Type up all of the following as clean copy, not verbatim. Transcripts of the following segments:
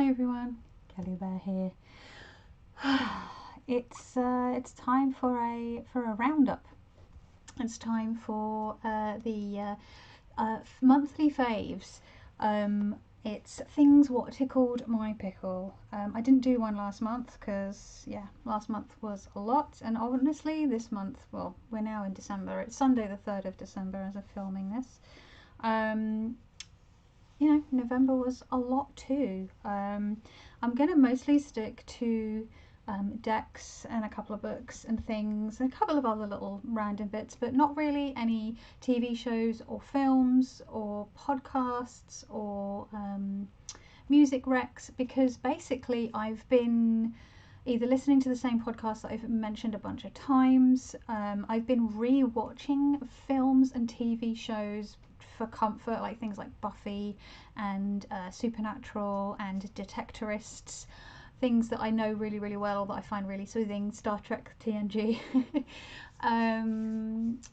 Hi everyone, Kelly Bear here. It's time for a roundup. It's time for the monthly faves. It's things what tickled my pickle. I didn't do one last month because yeah, last month was a lot, and honestly this month, well, we're now in December. It's Sunday the 3rd of December as I'm filming this. You know, November was a lot too. I'm going to mostly stick to decks and a couple of books and things, and a couple of other little random bits, but not really any TV shows or films or podcasts or music recs, because basically I've been either listening to the same podcast that I've mentioned a bunch of times. I've been re-watching films and TV shows for comfort, like things like Buffy and Supernatural and Detectorists, things that I know really, really well, that I find really soothing. Star Trek TNG. And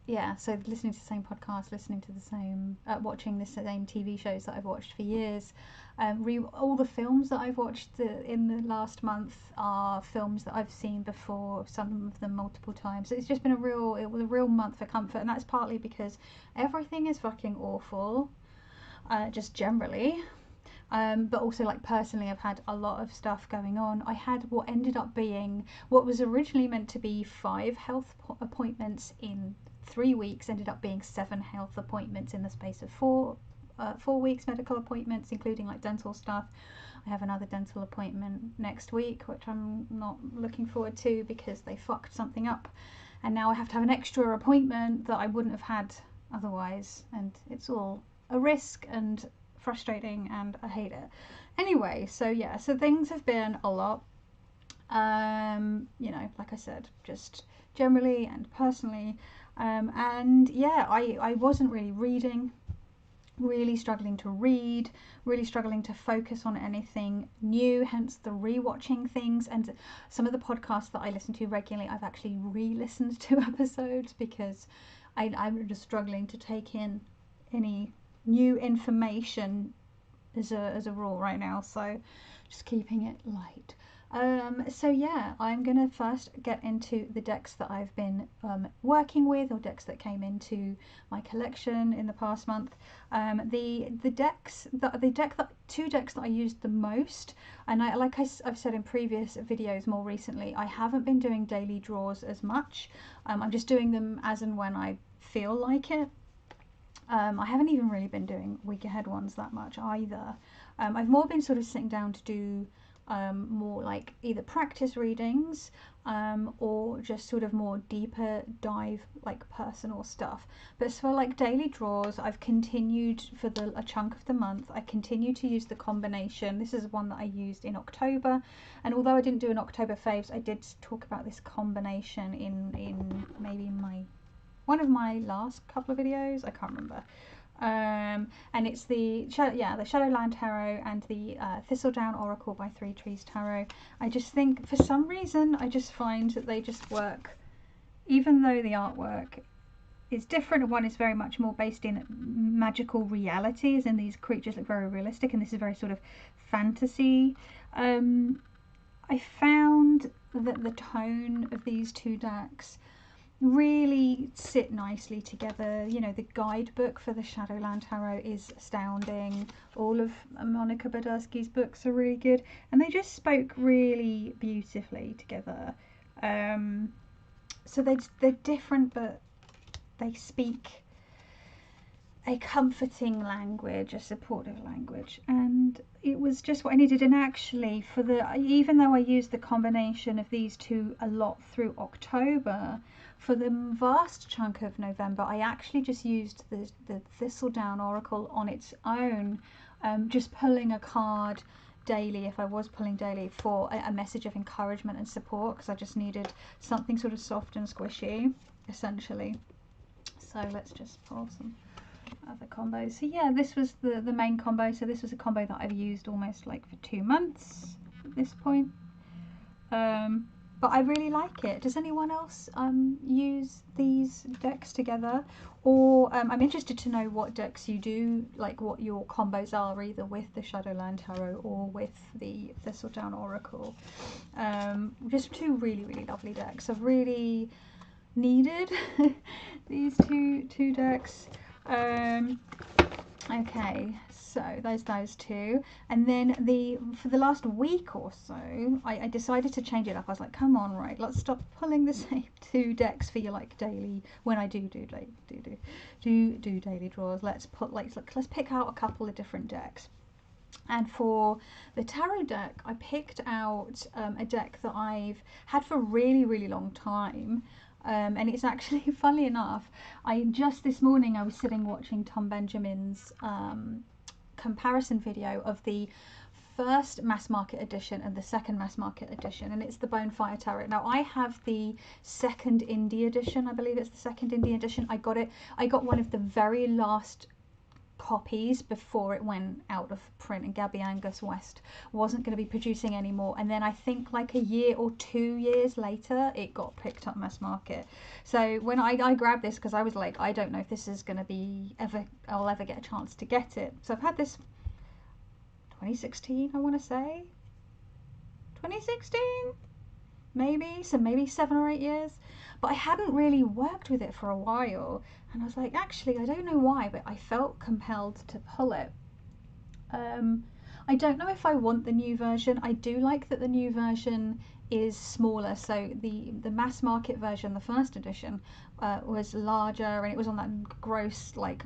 yeah, so listening to the same podcast, listening to the same, watching the same TV shows that I've watched for years. All the films that I've watched in the last month are films that I've seen before, some of them multiple times. So it's just been it was a real month for comfort, and that's partly because everything is fucking awful, just generally. But also, like, personally, I've had a lot of stuff going on. I had what ended up being, what was originally meant to be 5 health appointments in 3 weeks, ended up being 7 health appointments in the space of 4 weeks, medical appointments, including like dental stuff. I have another dental appointment next week, which I'm not looking forward to because they fucked something up, and now I have to have an extra appointment that I wouldn't have had otherwise, and it's all a risk and frustrating, and I hate it. Anyway, so yeah, so things have been a lot. You know, like I said, just generally and personally, and yeah, I wasn't really reading, really struggling to read, really struggling to focus on anything new, hence the rewatching things. And some of the podcasts that I listen to regularly, I've actually re-listened to episodes because I'm just struggling to take in any new information as a rule right now, so just keeping it light. So yeah, I'm gonna first get into the decks that I've been working with, or decks that came into my collection in the past month. The two decks that I used the most, and I've said in previous videos more recently, I haven't been doing daily draws as much. I'm just doing them as and when I feel like it. I haven't even really been doing week ahead ones that much either. I've more been sort of sitting down to do more like either practice readings or just sort of more deeper dive, like personal stuff. But for like daily draws, I've continued for a chunk of the month. I continue to use the combination. This is one that I used in October, and although I didn't do an October faves, I did talk about this combination in maybe one of my last couple of videos, I can't remember. And it's the Shadowland Tarot and the Thistledown Oracle by Three Trees Tarot. I just think, for some reason, I just find that they just work, even though the artwork is different. One is very much more based in magical realities, and these creatures look very realistic, and this is very sort of fantasy. I found that the tone of these two decks really sit nicely together. You know, the guidebook for the Shadowland Tarot is astounding. All of Monica Badursky's books are really good, and they just spoke really beautifully together. So they're different, but they speak a comforting language, a supportive language, and it was just what I needed. And actually, even though I used the combination of these two a lot through October, for the vast chunk of November, I actually just used the Thistledown Oracle on its own, just pulling a card daily, if I was pulling daily, for a message of encouragement and support, because I just needed something sort of soft and squishy, essentially. So let's just pull some other combos. So yeah, this was the main combo. So this was a combo that I've used almost like for 2 months at this point. But but I really like it. Does anyone else use these decks together? Or I'm interested to know what decks you do, like what your combos are, either with the Shadowland Tarot or with the Thistledown Oracle. Just two really, really lovely decks. I've really needed these two decks. Okay, so there's those two, and then for the last week or so I decided to change it up. I was like, come on, right, let's stop pulling the same two decks for your like daily, when I do daily draws. Let's pick out a couple of different decks. And for the tarot deck, I picked out a deck that I've had for a really, really long time. And it's actually, funnily enough, just this morning I was sitting watching Tom Benjamin's comparison video of the first mass market edition and the second mass market edition, and it's the Bonefire Tarot. Now I have the second indie edition, I believe it's the second indie edition. I got one of the very last copies before it went out of print, and Gabby Angus West wasn't going to be producing anymore, and then I think like a year or 2 years later it got picked up mass market. So when I grabbed this, because I was like, I don't know if this is going to be I'll ever get a chance to get it. So I've had this 2016, I want to say 2016 maybe, so maybe 7 or 8 years, but I hadn't really worked with it for a while, and I was like, actually, I don't know why, but I felt compelled to pull it. I don't know if I want the new version. I do like that the new version is smaller, so the mass market version, the first edition, was larger, and it was on that gross, like,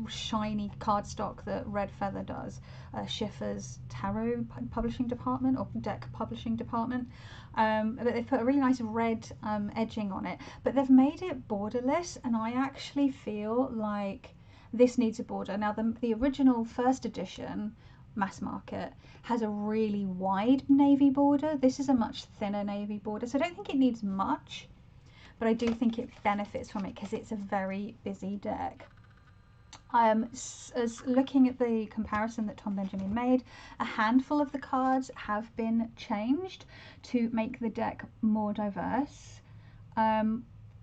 shiny cardstock that Red Feather does, Schiffer's Tarot publishing department, or deck publishing department. But they've put a really nice red edging on it, but they've made it borderless, and I actually feel like this needs a border. Now the original first edition mass market has a really wide navy border. This is a much thinner navy border, so I don't think it needs much, but I do think it benefits from it because it's a very busy deck. As looking at the comparison that Tom Benjamin made, a handful of the cards have been changed to make the deck more diverse.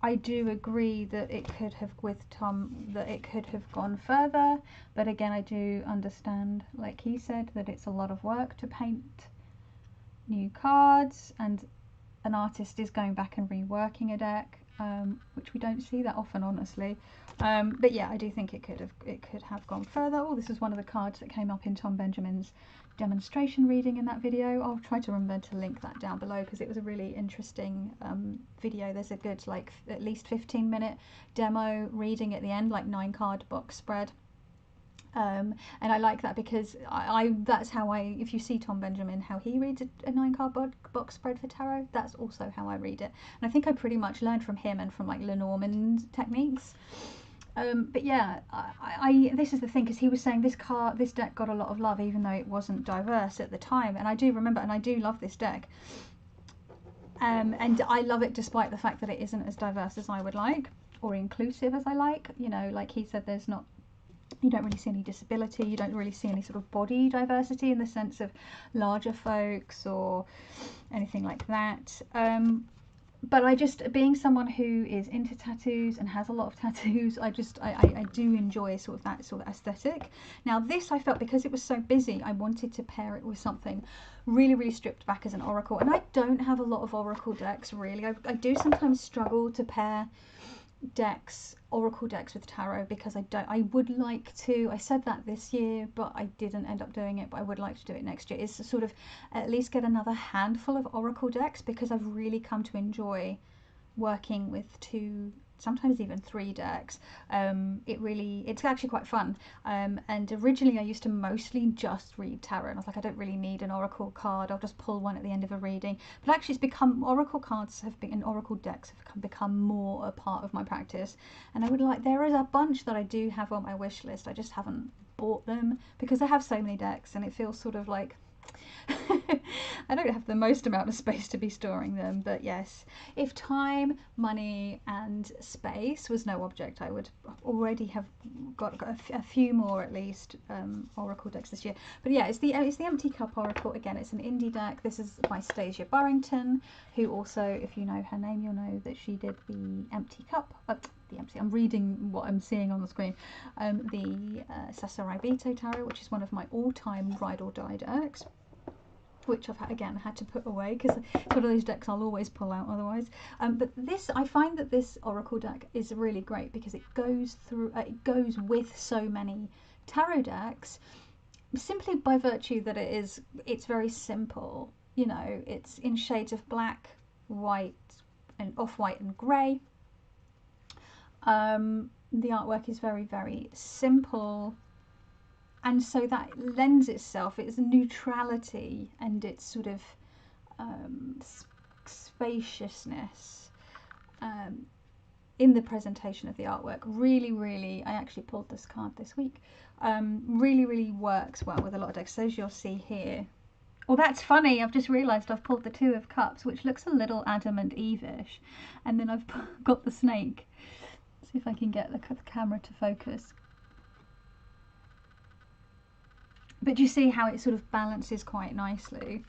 I do agree that it could have, with Tom, that it could have gone further, but again, I do understand, like he said, that it's a lot of work to paint new cards, and an artist is going back and reworking a deck, which we don't see that often, honestly. But yeah, I do think it could have gone further. Oh, this is one of the cards that came up in Tom Benjamin's demonstration reading in that video. I'll try to remember to link that down below because it was a really interesting video. There's a good, like, at least 15-minute demo reading at the end, like 9-card box spread. And I like that because that's how if you see Tom Benjamin, how he reads a 9-card box spread for tarot, that's also how I read it. And I think I pretty much learned from him and from like Lenormand techniques. But yeah, this is the thing, because he was saying this deck got a lot of love even though it wasn't diverse at the time, and I do remember, and I do love this deck. And I love it despite the fact that it isn't as diverse as I would like, or inclusive as I like. You know, like he said, you don't really see any disability, you don't really see any sort of body diversity in the sense of larger folks or anything like that. But I just, being someone who is into tattoos and has a lot of tattoos, I do enjoy sort of that sort of aesthetic. Now this, I felt, because it was so busy, I wanted to pair it with something really, really stripped back as an oracle. And I don't have a lot of oracle decks, really. I do sometimes struggle to pair oracle decks with tarot, because I would like to, I said that this year but I didn't end up doing it, but I would like to do it next year, is to sort of at least get another handful of oracle decks, because I've really come to enjoy working with 2, sometimes even 3 decks. It's actually quite fun. And originally I used to mostly just read tarot, and I was like, I don't really need an oracle card, I'll just pull one at the end of a reading. But actually it's become, oracle cards have been, and oracle decks have become more a part of my practice, and I would like, there is a bunch that I do have on my wish list, I just haven't bought them because I have so many decks, and it feels sort of like I don't have the most amount of space to be storing them, but yes, if time, money and space was no object, I would already have got a few more at least Oracle decks this year. But yeah, it's the Empty Cup Oracle. Again, it's an indie deck. This is by Stasia Burrington, who also, if you know her name, you'll know that she did the Empty Cup. I'm reading what I'm seeing on the screen. The Prendre V Tarot, which is one of my all-time ride or die decks, which I've again had to put away because it's one of those decks I'll always pull out otherwise. But this, I find that this Oracle deck is really great because it goes through, it goes with so many tarot decks, simply by virtue that it's very simple. You know, it's in shades of black, white, and off-white and grey. The artwork is very, very simple, and so that lends itself, it's neutrality and its sort of spaciousness in the presentation of the artwork. Really, really, I actually pulled this card this week. Really, really works well with a lot of decks, as you'll see here. Oh, that's funny, I've just realised I've pulled the Two of Cups, which looks a little Adam and Eve-ish, and then I've got the snake. See if I can get the camera to focus. But you see how it sort of balances quite nicely.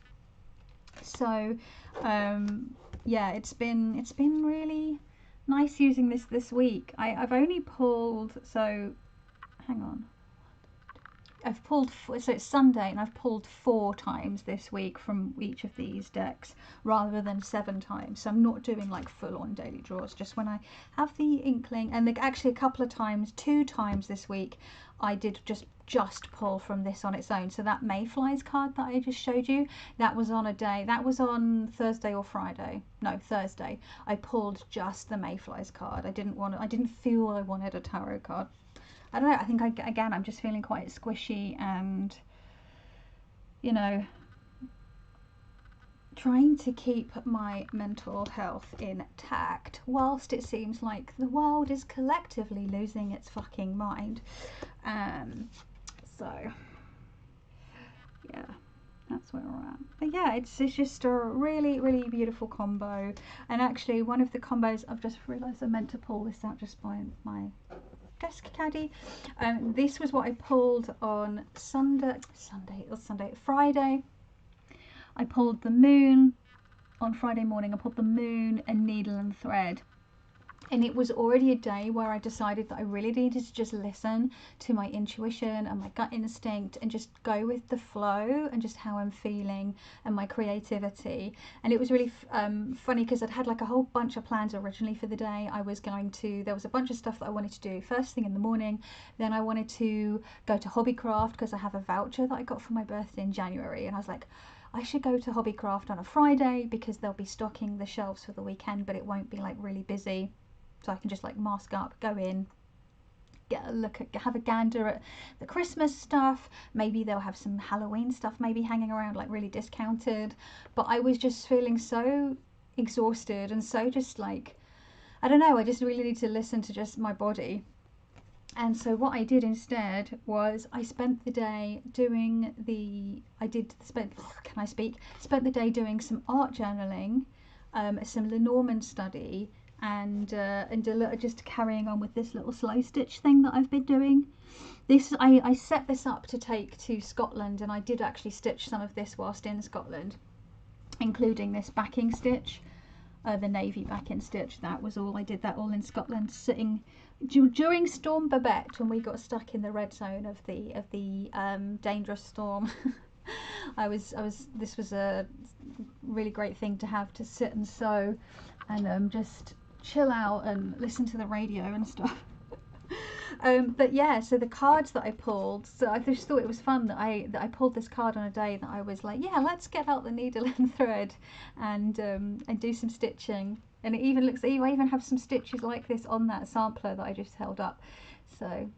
So yeah, it's been really nice using this week. I've only pulled, so hang on, I've pulled, so it's Sunday and I've pulled 4 times this week from each of these decks rather than 7 times. So I'm not doing like full-on daily draws, just when I have the inkling. And actually a couple of times, 2 times this week, I did just pull from this on its own. So that Mayflies card that I just showed you, that was on a day, that was on Thursday or Friday, no, Thursday. I pulled just the Mayflies card. I didn't feel I wanted a tarot card. I don't know, I think again I'm just feeling quite squishy and, you know, trying to keep my mental health intact whilst it seems like the world is collectively losing its fucking mind. So yeah, that's where we're at. But yeah, it's just a really, really beautiful combo. And actually one of the combos, I've just realised I meant to pull this out just by my desk caddy. This was what I pulled on Friday. I pulled the moon on Friday morning. I pulled the moon and needle and thread. And it was already a day where I decided that I really needed to just listen to my intuition and my gut instinct and just go with the flow and just how I'm feeling and my creativity. And it was really funny because I'd had like a whole bunch of plans originally for the day. There was a bunch of stuff that I wanted to do first thing in the morning. Then I wanted to go to Hobbycraft because I have a voucher that I got for my birthday in January. And I was like, I should go to Hobbycraft on a Friday because they'll be stocking the shelves for the weekend, but it won't be like really busy. So I can just like mask up, go in, get a look at, have a gander at the Christmas stuff. Maybe they'll have some Halloween stuff maybe hanging around, like really discounted. But I was just feeling so exhausted and so just like, I don't know, I just really need to listen to just my body. And so what I did instead was I spent the day doing spent the day doing some art journaling, some Lenormand study, and just carrying on with this little slow stitch thing that I've been doing. I set this up to take to Scotland, and I did actually stitch some of this whilst in Scotland, including this backing stitch, the navy backing stitch. That was all. I did that all in Scotland, sitting during Storm Babette when we got stuck in the red zone of the dangerous storm. This was a really great thing to have, to sit and sew and just chill out and listen to the radio and stuff. But yeah, so the cards that I pulled, so I just thought it was fun that I pulled this card on a day that I was like, yeah, let's get out the needle and thread and do some stitching. And it even looks, I even have some stitches like this on that sampler that I just held up. So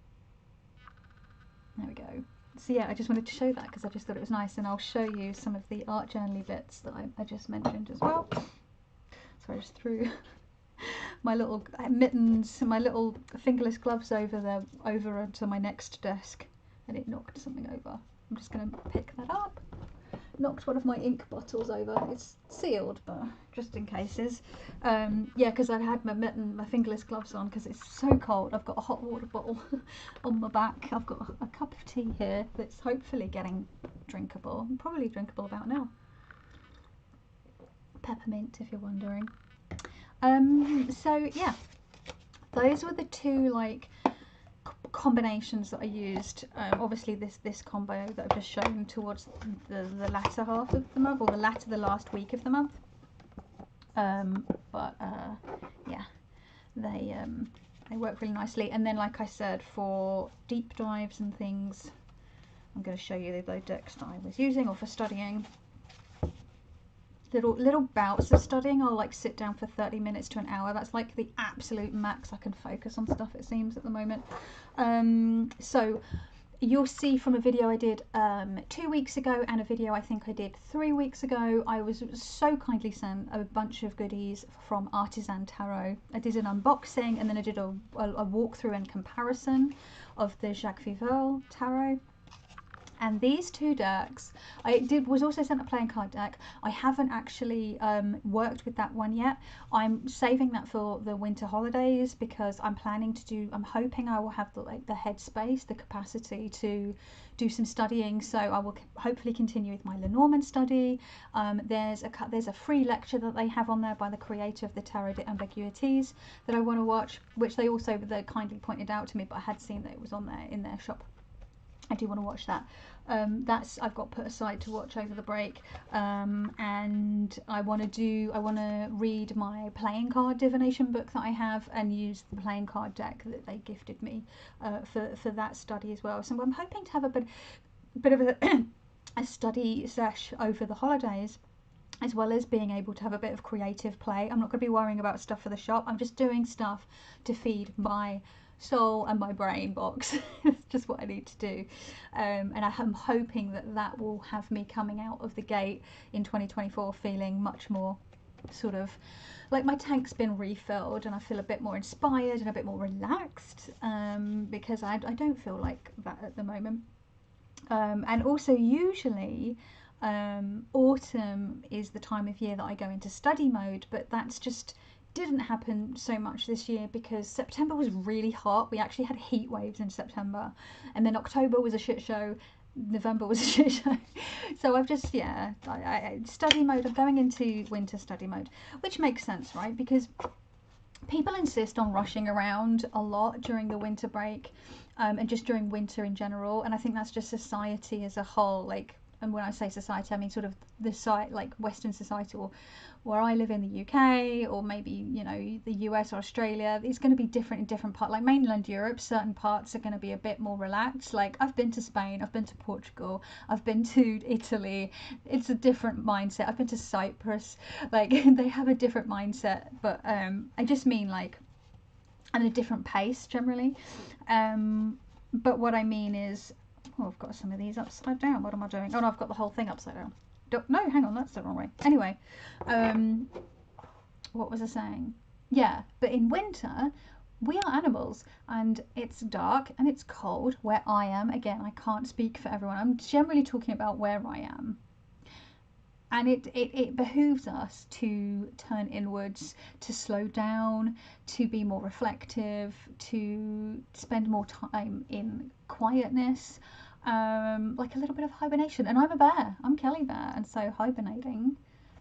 there we go. So yeah, I just wanted to show that because I just thought it was nice, and I'll show you some of the art journaling bits that I just mentioned as well. So I just threw my little mittens, my little fingerless gloves over onto my next desk, and it knocked something over. I'm just going to pick that up knocked one of my ink bottles over. It's sealed, but just in cases. Yeah, because I've had my fingerless gloves on because it's so cold. I've got a hot water bottle on my back. I've got a cup of tea here that's hopefully getting drinkable. Probably drinkable about now. Peppermint, if you're wondering. So yeah, those were the two like combinations that I used. Obviously this combo that I've just shown towards the latter half of the month, or the last week of the month. Yeah, they work really nicely. And then, like I said, for deep dives and things, I'm going to show you the decks that I was using, or for studying. Little bouts of studying. I'll like sit down for 30 minutes to an hour. That's like the absolute max I can focus on stuff, it seems, at the moment. So you'll see from a video I did 2 weeks ago and a video I think I did 3 weeks ago, I was so kindly sent a bunch of goodies from Artisan Tarot. I did an unboxing, and then I did a walkthrough and comparison of the Jacques Vieville Tarot. And these two decks, was also sent a playing card deck. I haven't actually worked with that one yet. I'm saving that for the winter holidays because I'm planning to do, I'm hoping I will have the headspace, the capacity to do some studying. So I will hopefully continue with my Lenormand study. There's a free lecture that they have on there by the creator of the Tarot des Ambiguités that I want to watch, which they kindly pointed out to me, but I had seen that it was on there in their shop. I do want to watch that. I've got put aside to watch over the break, and I want to read my playing card divination book that I have and use the playing card deck that they gifted me for that study as well. So I'm hoping to have a bit of a study sesh over the holidays, as well as being able to have a bit of creative play. I'm not going to be worrying about stuff for the shop. I'm just doing stuff to feed my soul and my brain box. It's just what I need to do, and I'm hoping that will have me coming out of the gate in 2024 feeling much more sort of like my tank's been refilled, and I feel a bit more inspired and a bit more relaxed, because I don't feel like that at the moment. And also usually autumn is the time of year that I go into study mode, but that's just didn't happen so much this year because September was really hot. We actually had heat waves in September, and then October was a shit show, November was a shit show. So I've just, yeah, I study mode. I'm going into winter study mode, which makes sense, right? Because people insist on rushing around a lot during the winter break, and just during winter in general, and I think that's just society as a whole. Like, and when I say society, I mean sort of the site, like Western society, or where I live in the UK, or maybe, you know, the US or Australia. It's going to be different in different parts. Like mainland Europe, certain parts are going to be a bit more relaxed. Like I've been to Spain, I've been to Portugal, I've been to Italy. It's a different mindset. I've been to Cyprus. Like they have a different mindset, but I just mean like at a different pace generally. But what I mean is, oh, I've got some of these upside down. What am I doing? Oh no, I've got the whole thing upside down. No, hang on, that's the wrong way. Anyway, what was I saying? Yeah, but in winter, we are animals, and it's dark and it's cold where I am. Again, I can't speak for everyone. I'm generally talking about where I am. And it behooves us to turn inwards, to slow down, to be more reflective, to spend more time in quietness, like a little bit of hibernation. And I'm a bear, I'm Kelly Bear, and so hibernating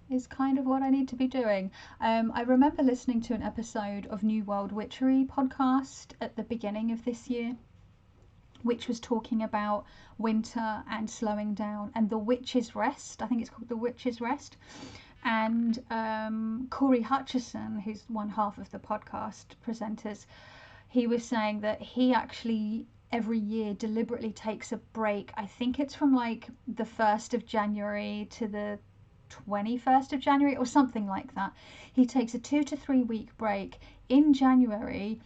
is kind of what I need to be doing. I remember listening to an episode of New World Witchery podcast at the beginning of this year, which was talking about winter and slowing down and the Witch's Rest. I think it's called the Witch's Rest. And Corey Hutchison, who's one half of the podcast presenters, he was saying that he actually every year deliberately takes a break. I think it's from like the 1st of January to the 21st of January or something like that. He takes a 2 to 3 week break in January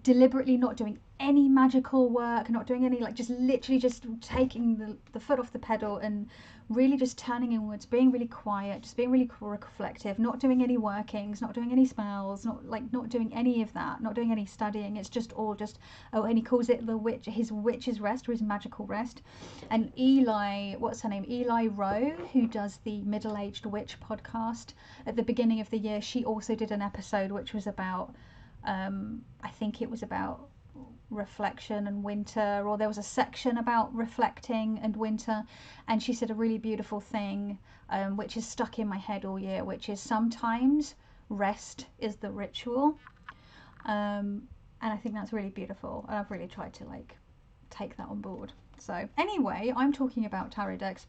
deliberately not doing any magical work, not doing any, like, just literally just taking the foot off the pedal and really just turning inwards, being really quiet, just being really reflective, not doing any workings, not doing any spells, not doing any of that, not doing any studying. It's just all just, oh, and he calls it his witch's rest, or his magical rest. And Eli, what's her name, Eli Rowe, who does the Middle-Aged Witch podcast, at the beginning of the year, she also did an episode which was about, I think it was about reflection and winter, or there was a section about reflecting and winter, and she said a really beautiful thing, which is stuck in my head all year, which is sometimes rest is the ritual, and I think that's really beautiful, and I've really tried to like take that on board. So anyway, I'm talking about tarot decks.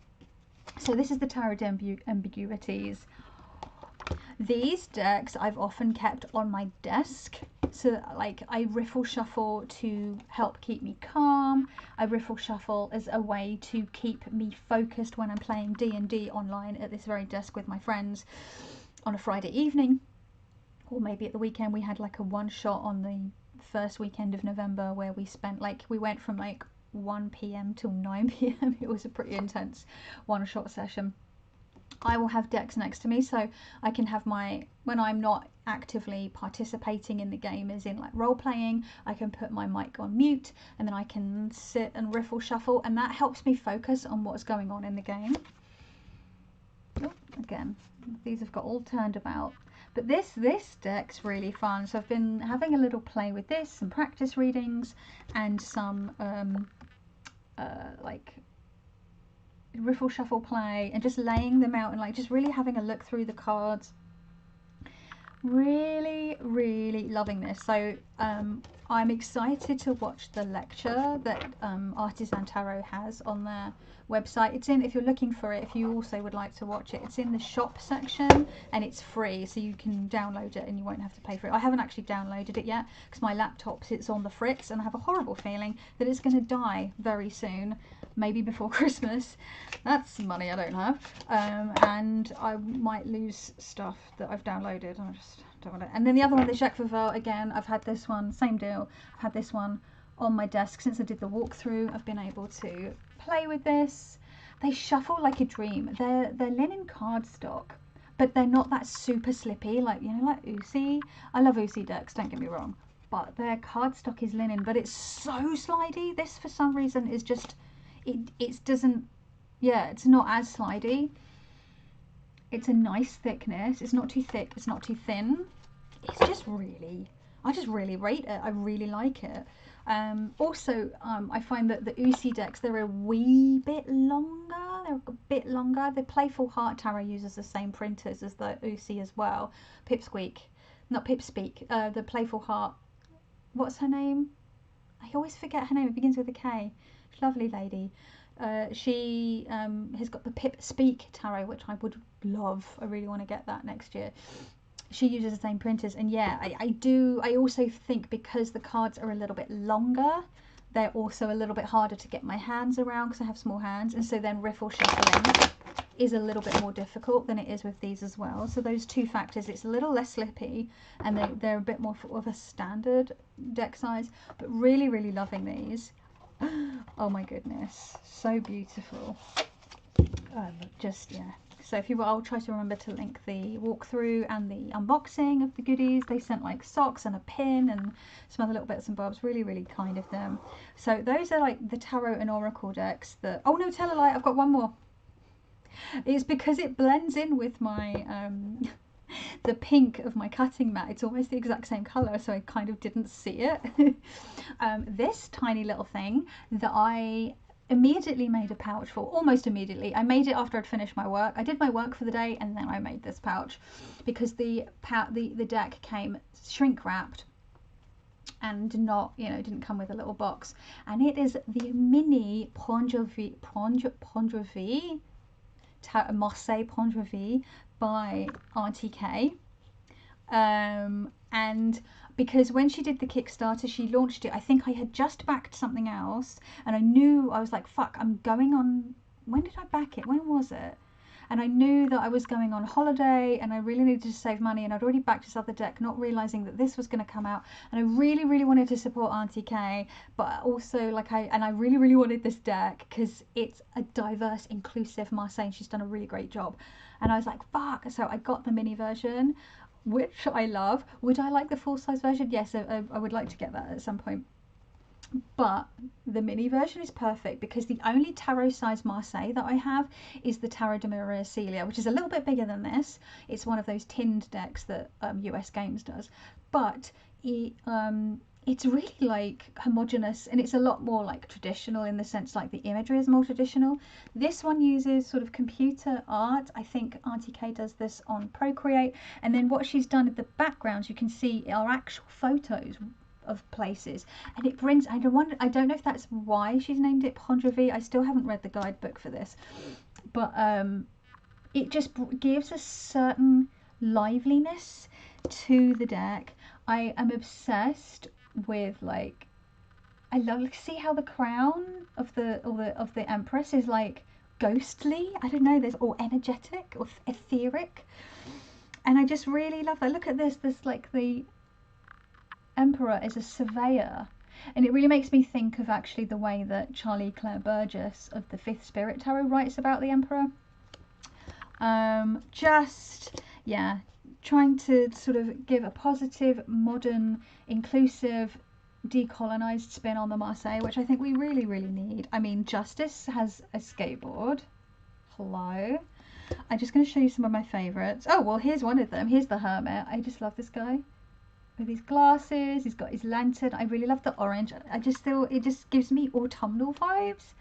So this is the Tarot Ambiguities. These decks I've often kept on my desk, so like I riffle shuffle to help keep me calm. I riffle shuffle as a way to keep me focused when I'm playing D&D online at this very desk with my friends on a Friday evening, or maybe at the weekend. We had like a one shot on the first weekend of November where we spent, like, we went from like 1 p.m. till 9 p.m. It was a pretty intense one shot session. I will have decks next to me so I can have my, when I'm not actively participating in the game, as in like role playing, I can put my mic on mute and then I can sit and riffle shuffle, and that helps me focus on what's going on in the game. Oh, again, these have got all turned about. But this deck's really fun, so I've been having a little play with this, some practice readings and some like riffle shuffle play, and just laying them out and like just really having a look through the cards. Really loving this. So I'm excited to watch the lecture that Artisan Tarot has on their website. It's in, if you're looking for it, if you also would like to watch it, it's in the shop section and it's free, so you can download it and you won't have to pay for it. I haven't actually downloaded it yet because my laptop sits on the fritz and I have a horrible feeling that it's going to die very soon, maybe before Christmas. That's money I don't have, and I might lose stuff that I've downloaded. I just don't want it. And then the other one, the Jacques Vieville, again, I've had this one, same deal. I've had this one on my desk since I did the walkthrough. I've been able to play with this. They shuffle like a dream. They're linen cardstock, but they're not that super slippy, like, you know, like Usi. I love Usi decks, don't get me wrong, but their cardstock is linen, but it's so slidey. This for some reason is just, it doesn't, yeah, it's not as slidey. It's a nice thickness. It's not too thick, it's not too thin. It's just really, I just really rate it. I really like it. Also, I find that the Usi decks, they're a wee bit longer. They're a bit longer. The Playful Heart Tarot uses the same printers as the Usi as well. Pipsqueak, not Pipspeak. The Playful Heart, what's her name? I always forget her name. It begins with a K. Lovely lady. She has got the Pipspeak Tarot, which I would love. I really want to get that next year. She uses the same printers, and yeah, I also think because the cards are a little bit longer, they're also a little bit harder to get my hands around because I have small hands, and so then riffle shuffling is a little bit more difficult than it is with these as well. So those two factors, it's a little less slippy, and they're a bit more of a standard deck size, but really loving these. Oh my goodness, so beautiful. Just, yeah. So if you will, I'll try to remember to link the walkthrough and the unboxing of the goodies. They sent like socks and a pin and some other little bits and bobs. Really kind of them. So those are like the tarot and oracle decks that, oh no, tell a lie, I've got one more. It's because it blends in with my the pink of my cutting mat. It's almost the exact same color, so I kind of didn't see it. This tiny little thing that I immediately made a pouch for, almost immediately. I made it after I'd finished my work. I did my work for the day and then I made this pouch because the deck came shrink wrapped and not, you know, didn't come with a little box, and it is the mini Pondra V Marseille Pondra V by Aunty K. And because when she did the Kickstarter, she launched it, I think I had just backed something else, and I knew, I was like, fuck, I'm going on, when did I back it? When was it? and I knew that I was going on holiday and I really needed to save money, and I'd already backed this other deck, not realizing that this was going to come out, and I really wanted to support Aunty K, but also like I really wanted this deck because it's a diverse, inclusive Marseille, and she's done a really great job, and I was like, fuck. So I got the mini version, which I love. Would I like the full size version? Yes, I would like to get that at some point. But the mini version is perfect because the only tarot size Marseille that I have is the Tarot de Maria Celia, which is a little bit bigger than this. It's one of those tinned decks that US Games does, but it's really like homogenous, and it's a lot more like traditional in the sense like the imagery is more traditional. This one uses sort of computer art. I think Aunty K does this on Procreate, and then what she's done in the backgrounds you can see are actual photos of places, and it brings, I don't know if that's why she's named it Pondra V. I still haven't read the guidebook for this, but it just gives a certain liveliness to the deck. I am obsessed with, like, I love, like, see how the crown of the Empress is like ghostly, I don't know, there's, or energetic or etheric, and I just really love that. Look at this like the Emperor is a surveyor, and it really makes me think of actually the way that Charlie Claire Burgess of the Fifth Spirit Tarot writes about the Emperor. Just, yeah, trying to sort of give a positive, modern, inclusive, decolonized spin on the Marseille, which I think we really need. I mean, Justice has a skateboard. Hello. I'm just going to show you some of my favorites. Oh, well, here's one of them. Here's the Hermit. I just love this guy with his glasses. He's got his lantern. I really love the orange. I just feel it just gives me autumnal vibes.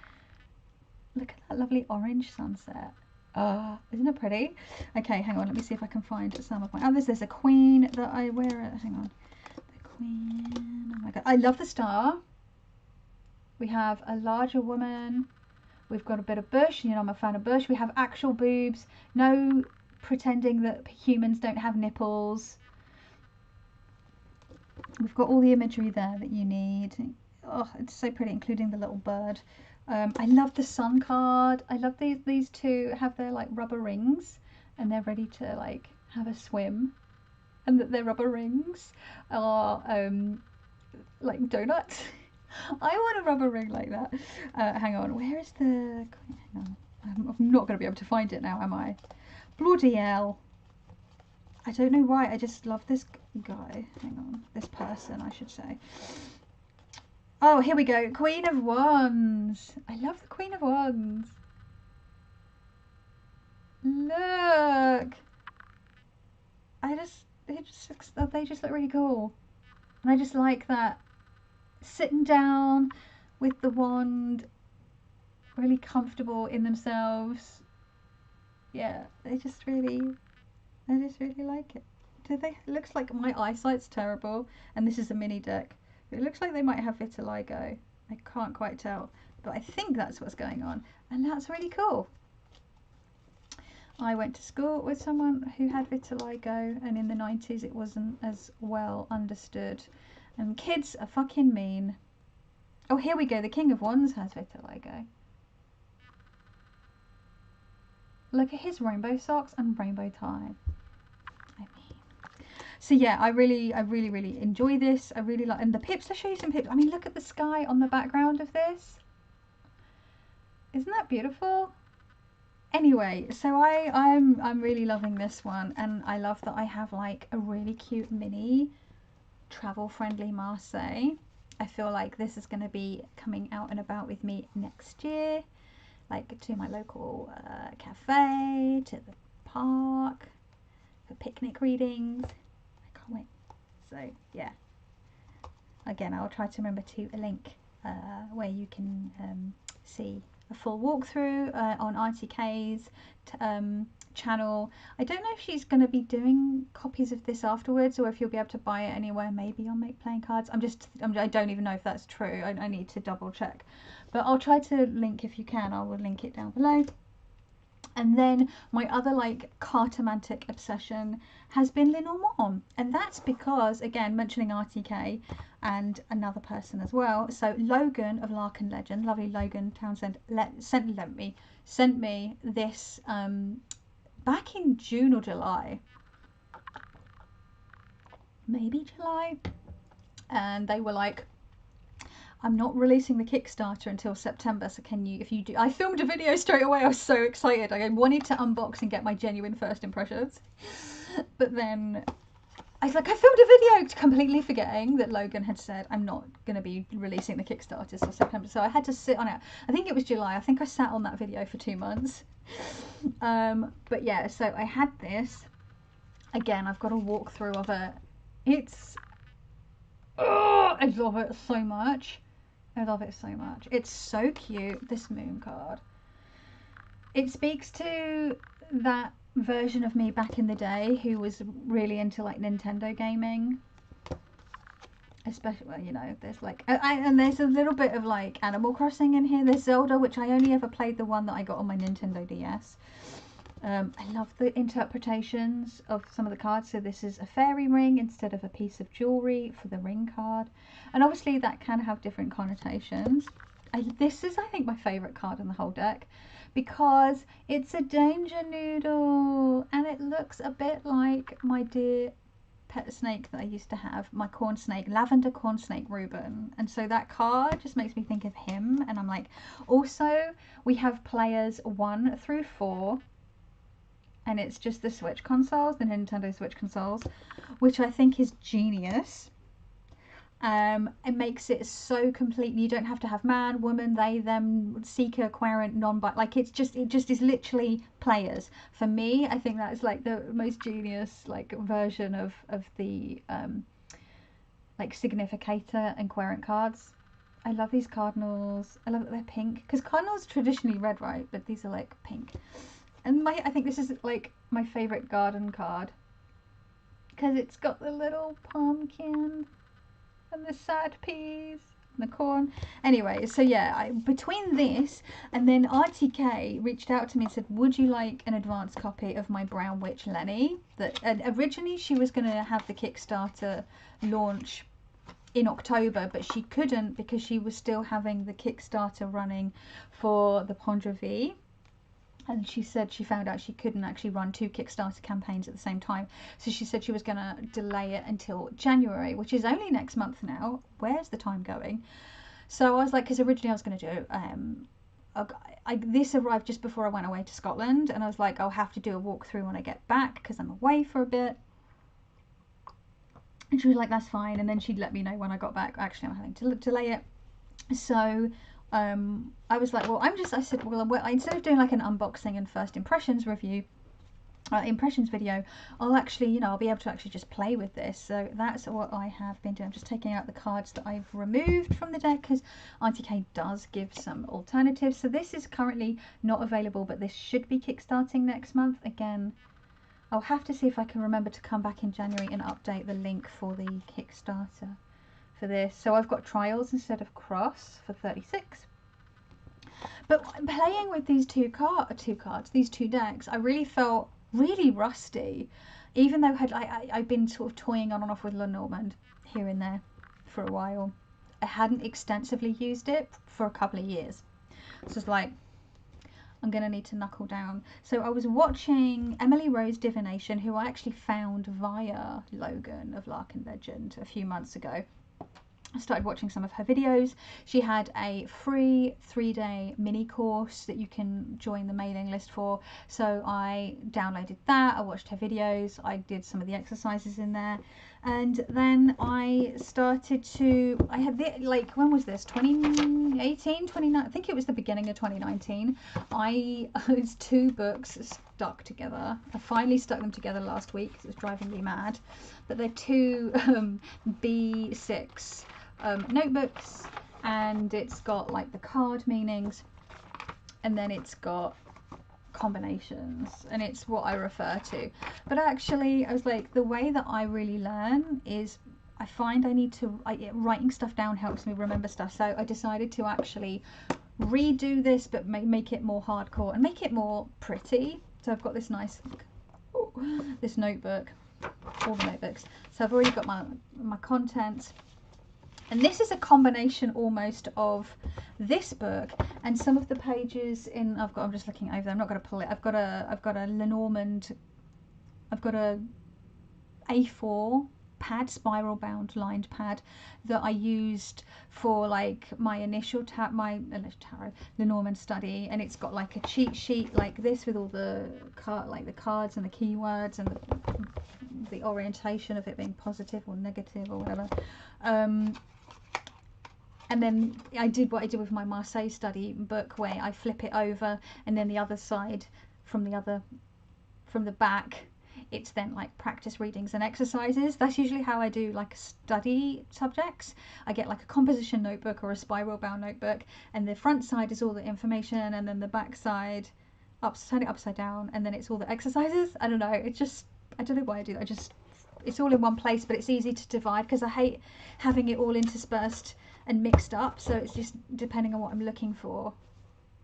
Look at that lovely orange sunset. Oh, isn't it pretty? Okay, hang on, let me see if I can find some of my others. There's a queen that I wear. Hang on. The queen. Oh my god. I love the star. We have a larger woman. We've got a bit of bush. You know, I'm a fan of bush. We have actual boobs. No pretending that humans don't have nipples. We've got all the imagery there that you need. Oh, it's so pretty, including the little bird. I love the sun card. I love these two have their like rubber rings, and they're ready to like have a swim, and that their rubber rings are like donuts. I want a rubber ring like that. Hang on, where is the? Hang on, I'm not going to be able to find it now, am I? Bloody hell. I don't know why, I just love this guy. Hang on, this person, I should say. Oh, here we go. Queen of Wands. I love the Queen of Wands. Look. They just look really cool. And I just like that. Sitting down with the wand, really comfortable in themselves. Yeah, I just really like it. Do they? It looks like my eyesight's terrible, and this is a mini deck. It looks like they might have vitiligo. I can't quite tell, but I think that's what's going on, and that's really cool. I went to school with someone who had vitiligo, and in the 90s it wasn't as well understood, and kids are fucking mean. Oh, here we go. The King of Wands has vitiligo. Look at his rainbow socks and rainbow tie. So yeah, I really enjoy this. I really like, and the pips, let's show you some pips. I mean, look at the sky on the background of this. Isn't that beautiful? Anyway, so I'm really loving this one, and I love that I have like a really cute mini travel friendly Marseille. I feel like this is going to be coming out and about with me next year, like to my local cafe, to the park, for picnic readings. Wait, so yeah, again I'll try to remember to link where you can see a full walkthrough on Aunty K's channel. I don't know if she's going to be doing copies of this afterwards, or if you'll be able to buy it anywhere, maybe on Make Playing Cards. I don't even know if that's true. I need to double check, but I'll try to link, if you can, I will link it down below. And then my other like cartomantic obsession has been Lenormand, and that's because, again, mentioning RTK and another person as well. So Logan of Lark and Legend, lovely Logan Townsend, sent me this back in June or July, maybe July, and they were like, I'm not releasing the Kickstarter until September, so can you, if you do, I filmed a video straight away. I was so excited. I wanted to unbox and get my genuine first impressions. But then I was like, I filmed a video, completely forgetting that Logan had said I'm not going to be releasing the Kickstarter till September. So I had to sit on it. I think it was July. I think I sat on that video for 2 months. But yeah, so I had this. Again, I've got a walkthrough of it. It's, oh, I love it so much. I love it so much. It's so cute, this moon card. It speaks to that version of me back in the day who was really into like Nintendo gaming. Especially, well, you know, there's like, and there's a little bit of like Animal Crossing in here. There's Zelda, which I only ever played the one that I got on my Nintendo DS. I love the interpretations of some of the cards. So this is a fairy ring instead of a piece of jewellery for the ring card. And obviously that can have different connotations. This is, I think, my favourite card in the whole deck because it's a danger noodle and it looks a bit like my dear pet snake that I used to have, my corn snake, lavender corn snake Reuben. And so that card just makes me think of him. And I'm like, also we have players 1 through 4. And it's just the Switch consoles, the Nintendo Switch consoles, which I think is genius. It makes it so complete. You don't have to have man, woman, they, them, seeker, querent, non-binary. Like it just is literally players. For me, I think that's like the most genius like version of the like significator and querent cards. I love these cardinals. I love that they're pink because cardinals are traditionally red, right? But these are like pink. And I think this is like my favourite garden card because it's got the little pumpkin and the sad peas and the corn. Anyway, so yeah, between this and then RTK reached out to me and said, would you like an advance copy of my Brown Witch Lenny? That originally she was going to have the Kickstarter launch in October, but she couldn't because she was still having the Kickstarter running for the Pondra V. And she said she found out she couldn't actually run 2 Kickstarter campaigns at the same time. So she said she was going to delay it until January, which is only next month now. Where's the time going? So I was like, because originally I was going to do, this arrived just before I went away to Scotland. And I was like, I'll have to do a walkthrough when I get back because I'm away for a bit. And she was like, that's fine. And then she'd let me know when I got back. Actually, I'm having to delay it. So I was like, well, I said, well, instead of doing like an unboxing and first impressions review, impressions video, I'll actually, you know, I'll be able to actually just play with this. So that's what I have been doing. I'm just taking out the cards that I've removed from the deck because Aunty K does give some alternatives. So this is currently not available, but this should be kickstarting next month. Again, I'll have to see if I can remember to come back in January and update the link for the Kickstarter for this. So I've got trials instead of cross for 36. But playing with these two decks, I really felt really rusty, even though I'd been sort of toying on and off with Lenormand here and there for a while. I hadn't extensively used it for a couple of years. So it's like, I'm going to need to knuckle down. So I was watching Emily Rose Divination, who I actually found via Logan of Lark and Legend a few months ago. I started watching some of her videos. She had a free 3-day mini course that you can join the mailing list for. So I downloaded that, I watched her videos, I did some of the exercises in there. And then I started to, I had the, like, when was this? 2018, 29, I think it was the beginning of 2019. It's 2 books stuck together. I finally stuck them together last week because it was driving me mad. But they're 2 B6 notebooks, and it's got like the card meanings, and then it's got combinations, and it's what I refer to. But actually, I was like, the way that I really learn is I find I need to, writing stuff down helps me remember stuff. So I decided to actually redo this, but make it more hardcore and make it more pretty. So I've got this nice, this notebook, all the notebooks. So I've already got my content. And this is a combination almost of this book and some of the pages in, I'm just looking over, I'm not going to pull it. I've got a Lenormand, I've got a A4 pad, spiral bound lined pad that I used for like my initial tarot Lenormand study, and it's got like a cheat sheet like this with all the cards and the keywords and the orientation of it being positive or negative or whatever. And then I did what I did with my Marseille study book, where I flip it over, and then the other side from the back, it's then like practice readings and exercises. That's usually how I do like study subjects. I get like a composition notebook or a spiral bound notebook, and the front side is all the information, and then the back side, turn it upside down, and then it's all the exercises. I don't know, it's just, I don't know why I do that. It's all in one place, but it's easy to divide because I hate having it all interspersed and mixed up, so it's just depending on what I'm looking for.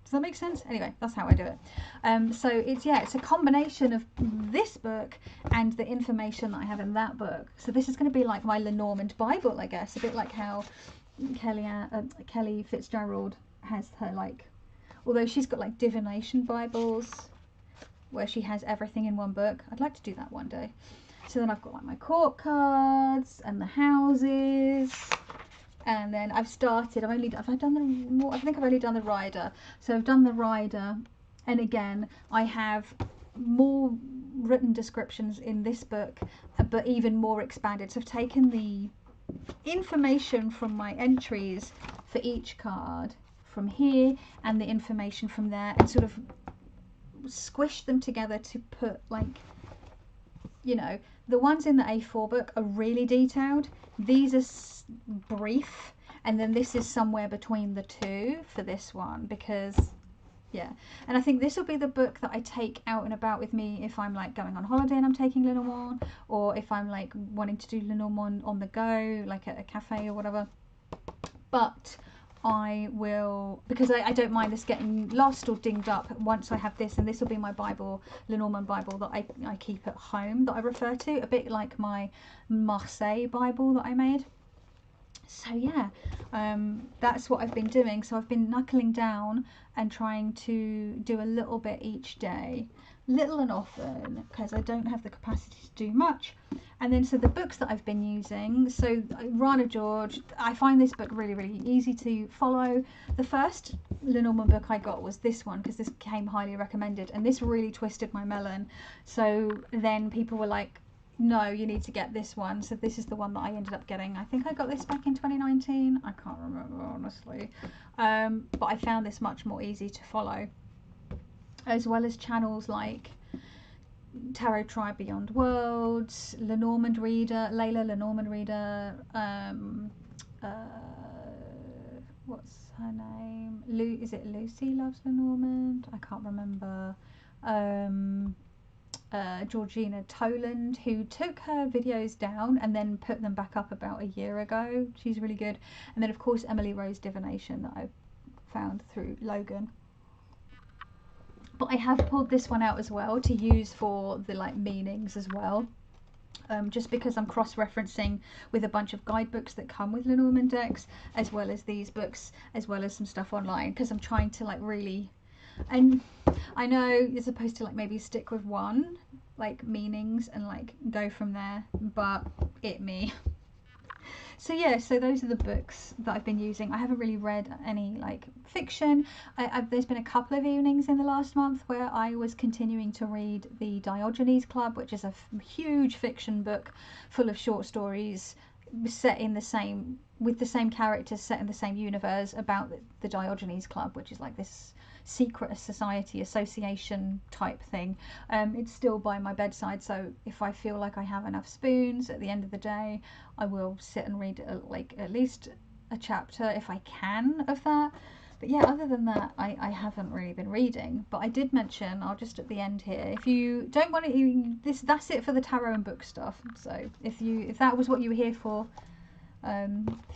Does that make sense? Anyway, that's how I do it. So it's a combination of this book and the information that I have in that book. So this is going to be like my Lenormand Bible, I guess, a bit like how Kelly Fitzgerald has her, like, although she's got like divination Bibles where she has everything in one book. I'd like to do that one day. So then I've got like my court cards and the houses. And then I've started, I think I've only done the rider. So I've done the rider, and again, I have more written descriptions in this book, but even more expanded. So I've taken the information from my entries for each card from here and the information from there, and sort of squished them together to put, like, you know, the ones in the A4 book are really detailed. These are brief, and then this is somewhere between the two for this one, because yeah. And I think this will be the book that I take out and about with me if I'm like going on holiday and I'm taking Lenormand, or if I'm like wanting to do Lenormand on the go, like at a cafe or whatever. But I will, because I don't mind this getting lost or dinged up once I have this, and this will be my Bible, Lenormand Bible, that I keep at home, that I refer to, a bit like my Marseille Bible that I made. So yeah, that's what I've been doing. So I've been knuckling down and trying to do a little bit each day, little and often, because I don't have the capacity to do much. And then so the books that I've been using, so Rana George, I find this book really, really easy to follow. The first Lenormand book I got was this one, because this came highly recommended, and this really twisted my melon. So then people were like, no, you need to get this one. So this is the one that I ended up getting. I think I got this back in 2019. I can't remember, honestly. But I found this much more easy to follow, as well as channels like Tarot Tribe Beyond Worlds, Lenormand Reader, Layla Lenormand Reader, what's her name? Is it Lucy Loves Lenormand? I can't remember. Georgina Toland, who took her videos down and then put them back up about a year ago. She's really good. And then of course Emily Rose Divination that I found through Logan. But I have pulled this one out as well to use for the like meanings as well, just because I'm cross-referencing with a bunch of guidebooks that come with Lenormand decks, as well as these books, as well as some stuff online, because I'm trying to like really, and I know you're supposed to like maybe stick with one like meanings and like go from there, but me. So yeah, so those are the books that I've been using. I haven't really read any like fiction. There's been a couple of evenings in the last month where I was continuing to read the Diogenes Club, which is a huge fiction book full of short stories set in the same, with the same characters, set in the same universe, about the Diogenes Club, which is like this secret society association type thing. It's still by my bedside, so if I feel like I have enough spoons at the end of the day, I will sit and read like at least a chapter if I can of that. But yeah, other than that, I haven't really been reading. But I did mention, I'll just at the end here, if you don't want to, that's it for the tarot and book stuff. So if that was what you were here for,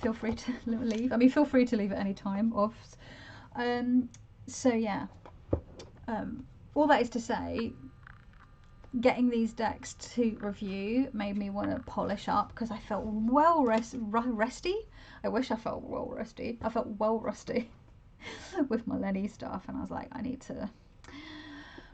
feel free to leave. I mean, feel free to leave at any time. So yeah, all that is to say, getting these decks to review made me want to polish up because I felt rusty. I wish I felt well rusty. I felt well rusty with my Lenny stuff, and I was like, I need to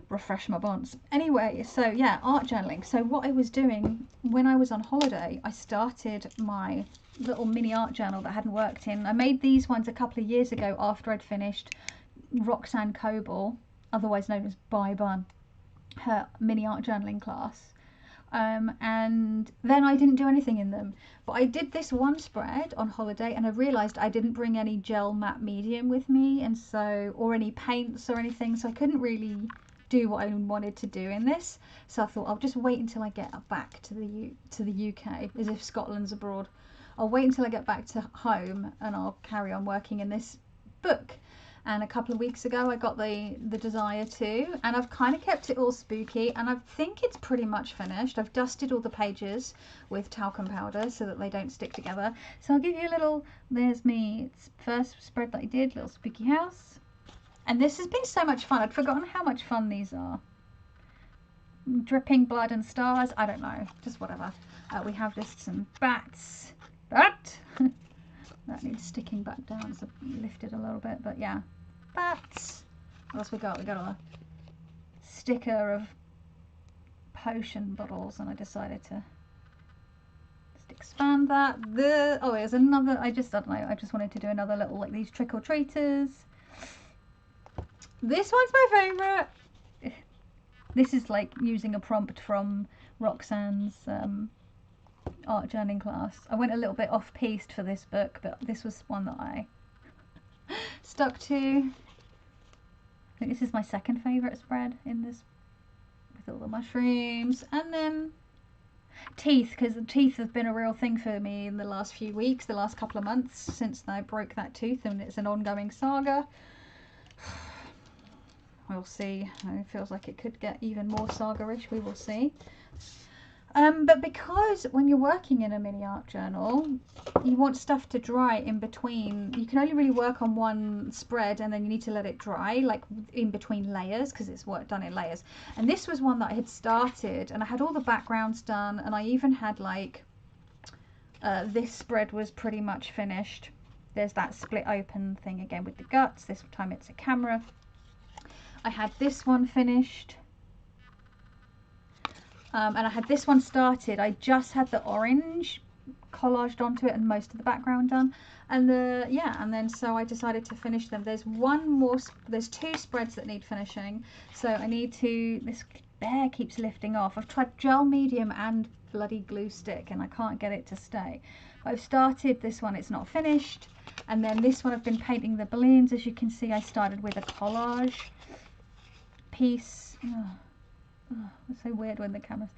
refresh my bonds. Anyway, so yeah, art journaling. So what I was doing when I was on holiday, I started my little mini art journal that I hadn't worked in. I made these ones a couple of years ago after I'd finished Roxanne Coble, otherwise known as Bye Bun, her mini art journaling class. And then I didn't do anything in them, but I did this one spread on holiday, and I realized I didn't bring any gel matte medium with me, and so, or any paints or anything, so I couldn't really do what I wanted to do in this. So I thought I'll just wait until I get back to the UK, as if Scotland's abroad. I'll wait until I get back to home and I'll carry on working in this book. And a couple of weeks ago I got the Desire 2, and I've kind of kept it all spooky, and I think it's pretty much finished. I've dusted all the pages with talcum powder so that they don't stick together. So I'll give you a little, there's me, it's first spread that I did, little spooky house. And this has been so much fun. I'd forgotten how much fun these are. Dripping blood and stars, I don't know, just whatever. We have just some bats. Bat! That needs sticking back down, so lifted a little bit, but yeah. Bats! What else we got? We got a sticker of potion bottles, and I decided to just expand that. Oh, there's another, I don't know, I just wanted to do another little, like these trick-or-treaters. This one's my favourite. This is like using a prompt from Roxanne's art journaling class. I went a little bit off-piste for this book, but this was one that I stuck to. I think this is my second favourite spread in this, with all the mushrooms. And then teeth, because the teeth have been a real thing for me in the last few weeks, the last couple of months since I broke that tooth, and it's an ongoing saga. We'll see. It feels like it could get even more saga-ish. We will see. But because when you're working in a mini art journal, you want stuff to dry in between. You can only really work on one spread, and then you need to let it dry, like in between layers, because it's work done in layers. And this was one that I had started, and I had all the backgrounds done, and I even had like, this spread was pretty much finished. There's that split open thing again with the guts. This time it's a camera. I had this one finished. And I had this one started. I just had the orange collaged onto it and most of the background done. And and then so I decided to finish them. There's one more, there's two spreads that need finishing. So I need to, this bear keeps lifting off. I've tried gel medium and bloody glue stick, and I can't get it to stay. I've started this one, it's not finished. And then this one I've been painting the balloons. As you can see, I started with a collage piece. It's so weird when the camera's,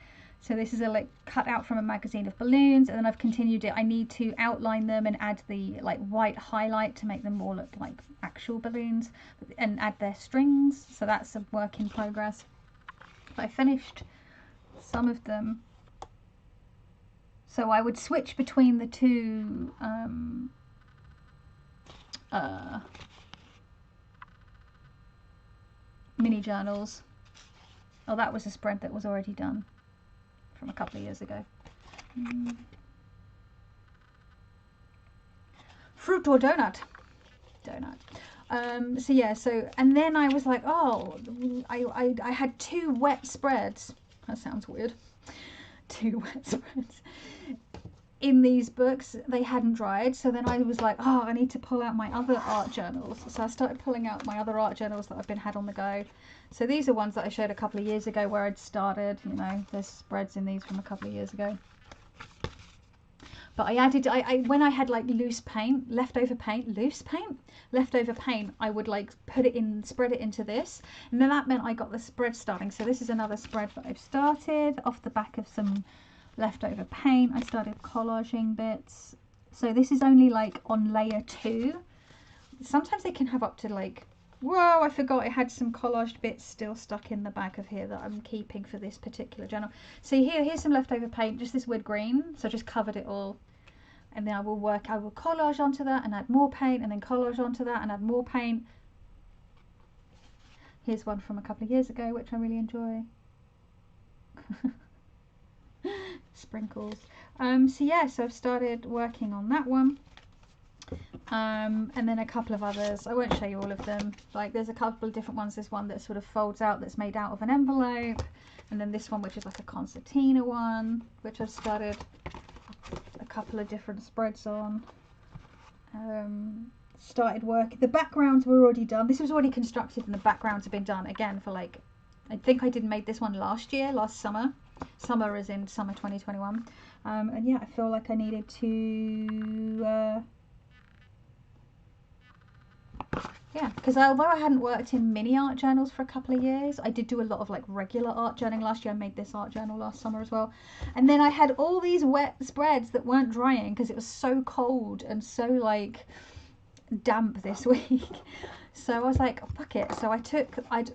so this is a like cut out from a magazine of balloons, and then I've continued it. I need to outline them and add the like white highlight to make them more look like actual balloons, and add their strings. So that's a work in progress. But I finished some of them, so I would switch between the two mini journals. Oh, that was a spread that was already done from a couple of years ago. Fruit or donut? Donut. So yeah, so, and then I was like, oh, I had two wet spreads. That sounds weird. Two wet spreads in these books. They hadn't dried, so then I was like, oh, I need to pull out my other art journals. So I started pulling out my other art journals that I've had on the go. So these are ones that I showed a couple of years ago where I'd started, you know, there's spreads in these from a couple of years ago. But I added, when I had like loose paint, leftover paint, I would like put it in, spread it into this. And then that meant I got the spread starting. So this is another spread that I've started off the back of some leftover paint. I started collaging bits. So this is only like on layer 2. Sometimes they can have up to like, whoa, I forgot I had some collaged bits still stuck in the back of here that I'm keeping for this particular journal. So here's some leftover paint, just this wood green. So I just covered it all. And then I will collage onto that and add more paint, and then collage onto that and add more paint. Here's one from a couple of years ago, which I really enjoy. Sprinkles. So yeah, so I've started working on that one. And then a couple of others. I won't show you all of them. Like, there's a couple of different ones. There's one that sort of folds out, that's made out of an envelope, and then this one, which is like a concertina one, which I've started a couple of different spreads on. Started work. The backgrounds were already done. This was already constructed, and the backgrounds have been done again for, like, I think I did made this one last summer. Summer as in summer 2021. And yeah, I feel like I needed to yeah, because although I hadn't worked in mini art journals for a couple of years, I did do a lot of like regular art journaling last year. I made this art journal last summer as well. And then I had all these wet spreads that weren't drying because it was so cold and so like damp this week. So I was like, oh, fuck it. So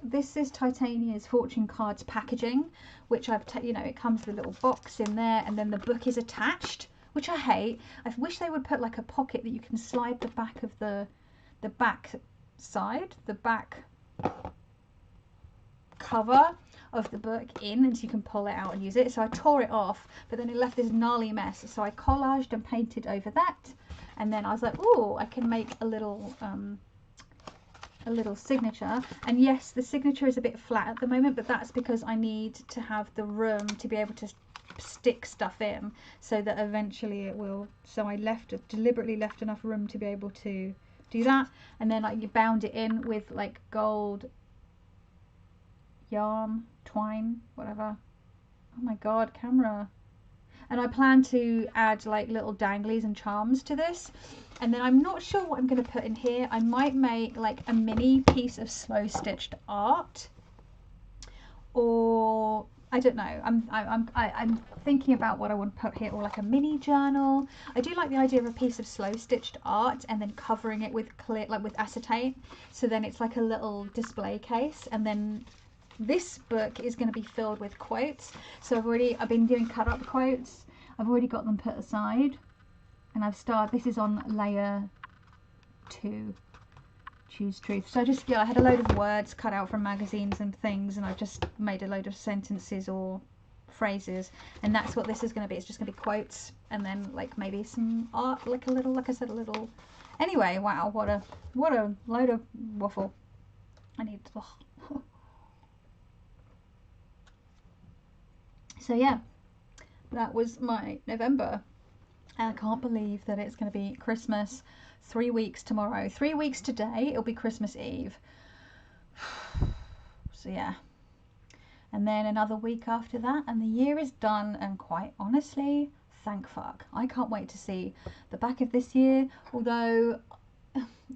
this is Titania's Fortune Cards packaging, which you know, it comes with a little box in there, and then the book is attached, which I hate. I wish they would put like a pocket that you can slide the back of the back side, the back cover of the book in, and so you can pull it out and use it. So I tore it off, but then it left this gnarly mess. So I collaged and painted over that, and then I was like, oh, I can make a little signature. And yes, the signature is a bit flat at the moment, but that's because I need to have the room to be able to stick stuff in, so that eventually it will. So I deliberately left enough room to be able to do that, and then like you bound it in with like gold yarn, twine, whatever. Oh my god, camera. And I plan to add like little danglies and charms to this, and then I'm not sure what I'm going to put in here. I might make like a mini piece of slow stitched art, or I don't know. I'm thinking about what I want to put here, or like a mini journal. I do like the idea of a piece of slow stitched art and then covering it with with acetate, so then it's like a little display case. And then this book is going to be filled with quotes. So I've been doing cut up quotes. I've already got them put aside, and this is on layer 2. Choose truth. So I had a load of words cut out from magazines and things, and I've just made a load of sentences or phrases, and that's what this is going to be. It's just going to be quotes, and then like maybe some art, like a little, like I said, a little. Anyway, wow, what a load of waffle. I need to. So yeah, that was my November. And I can't believe that it's going to be Christmas 3 weeks tomorrow. 3 weeks today, it'll be Christmas Eve. So yeah. And then another week after that, and the year is done. And quite honestly, thank fuck. I can't wait to see the back of this year. Although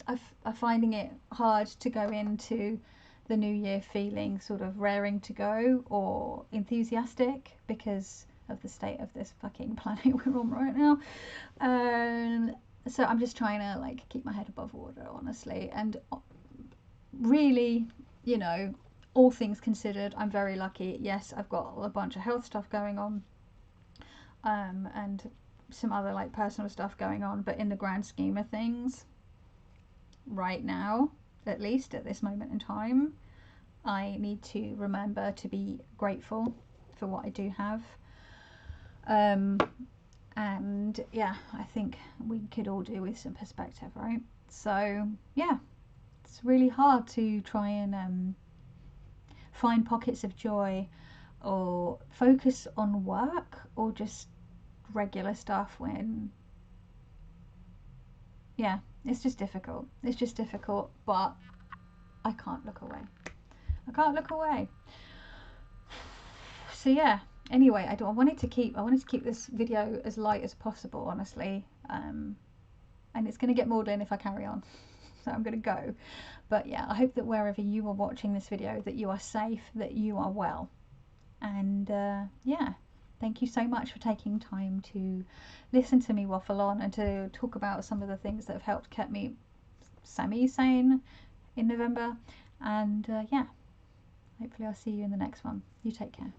I'm finding it hard to go into the new year feeling sort of raring to go or enthusiastic, because of the state of this fucking planet we're on right now. So I'm just trying to like keep my head above water, honestly. And really, you know, all things considered, I'm very lucky. Yes, I've got a bunch of health stuff going on, and some other like personal stuff going on, but in the grand scheme of things, right now, at least at this moment in time, I need to remember to be grateful for what I do have. And yeah, I think we could all do with some perspective, right? So yeah, it's really hard to try and find pockets of joy or focus on work or just regular stuff when, yeah, it's just difficult. It's just difficult, but I can't look away. I can't look away. So yeah, anyway, I wanted to keep this video as light as possible, honestly, and it's going to get maudlin if I carry on, so I'm going to go. But yeah, I hope that wherever you are watching this video, that you are safe, that you are well, and yeah, thank you so much for taking time to listen to me waffle on and to talk about some of the things that have helped keep me semi-sane in November. And yeah, hopefully I'll see you in the next one. You take care.